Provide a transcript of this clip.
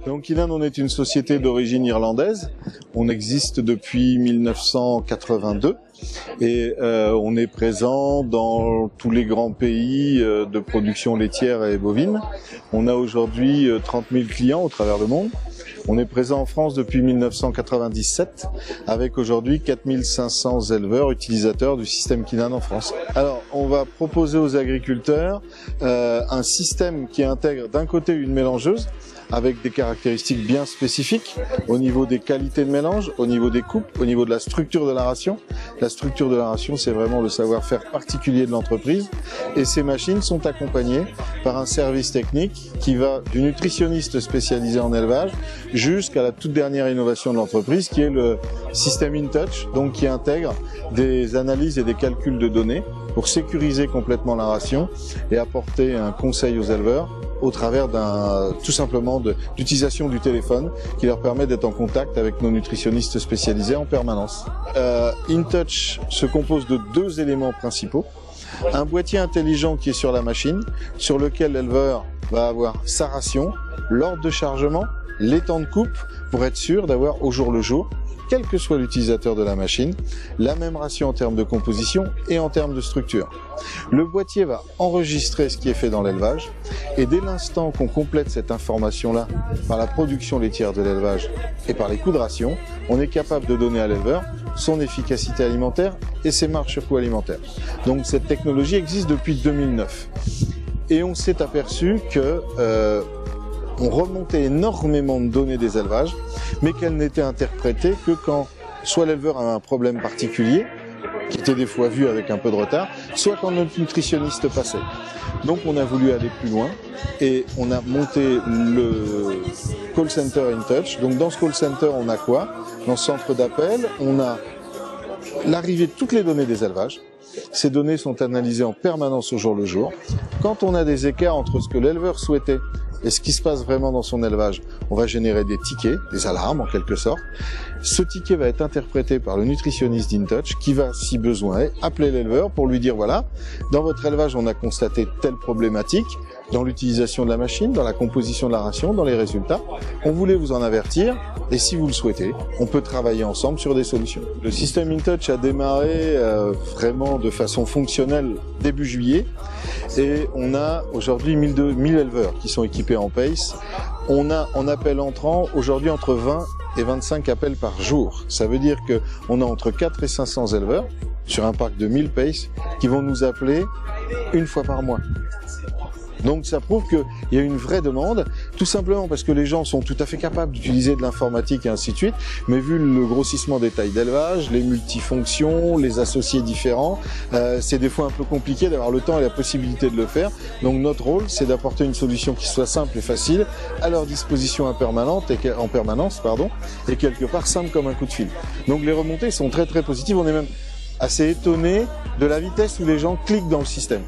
Donc Kynan, on est une société d'origine irlandaise. On existe depuis 1982 et on est présent dans tous les grands pays de production laitière et bovine. On a aujourd'hui 30 000 clients au travers le monde. On est présent en France depuis 1997 avec aujourd'hui 4500 éleveurs utilisateurs du système Kynan en France. Alors, on va proposer aux agriculteurs un système qui intègre d'un côté une mélangeuse avec des caractéristiques bien spécifiques au niveau des qualités de mélange, au niveau des coupes, au niveau de la structure de la ration. La structure de la ration, c'est vraiment le savoir-faire particulier de l'entreprise. Et ces machines sont accompagnées par un service technique qui va du nutritionniste spécialisé en élevage jusqu'à la toute dernière innovation de l'entreprise qui est le système InTouch, donc qui intègre des analyses et des calculs de données pour sécuriser complètement la ration et apporter un conseil aux éleveurs au travers tout simplement d'utilisation du téléphone qui leur permet d'être en contact avec nos nutritionnistes spécialisés en permanence. InTouch se compose de deux éléments principaux. Un boîtier intelligent qui est sur la machine, sur lequel l'éleveur va avoir sa ration, l'ordre de chargement, les temps de coupe pour être sûr d'avoir au jour le jour, quel que soit l'utilisateur de la machine, la même ration en termes de composition et en termes de structure. Le boîtier va enregistrer ce qui est fait dans l'élevage et dès l'instant qu'on complète cette information-là par la production laitière de l'élevage et par les coûts de ration, on est capable de donner à l'éleveur son efficacité alimentaire et ses marges sur coûts alimentaires. Donc cette technologie existe depuis 2009 et on s'est aperçu que on remontait énormément de données des élevages, mais qu'elles n'étaient interprétées que quand soit l'éleveur avait un problème particulier, qui était des fois vu avec un peu de retard, soit quand notre nutritionniste passait. Donc on a voulu aller plus loin et on a monté le call center InTouch. Donc dans ce call center, on a quoi? Dans ce centre d'appel, on a l'arrivée de toutes les données des élevages. Ces données sont analysées en permanence au jour le jour. Quand on a des écarts entre ce que l'éleveur souhaitait et ce qui se passe vraiment dans son élevage, on va générer des tickets, des alarmes en quelque sorte. Ce ticket va être interprété par le nutritionniste d'InTouch qui va, si besoin est, appeler l'éleveur pour lui dire voilà, dans votre élevage on a constaté telle problématique dans l'utilisation de la machine, dans la composition de la ration, dans les résultats. On voulait vous en avertir et si vous le souhaitez, on peut travailler ensemble sur des solutions. Le système InTouch a démarré vraiment de façon fonctionnelle début juillet et on a aujourd'hui 1000 éleveurs qui sont équipés en PACE. On a en appel entrant aujourd'hui entre 20 et 25 appels par jour. Ça veut dire qu'on a entre 4 et 500 éleveurs sur un parc de 1000 PACE qui vont nous appeler une fois par mois. Donc ça prouve qu'il y a une vraie demande, tout simplement parce que les gens sont tout à fait capables d'utiliser de l'informatique et ainsi de suite, mais vu le grossissement des tailles d'élevage, les multifonctions, les associés différents, c'est des fois un peu compliqué d'avoir le temps et la possibilité de le faire. Donc notre rôle, c'est d'apporter une solution qui soit simple et facile, à leur disposition en permanence, et quelque part simple comme un coup de fil. Donc les remontées sont très très positives, on est même assez étonné de la vitesse où les gens cliquent dans le système.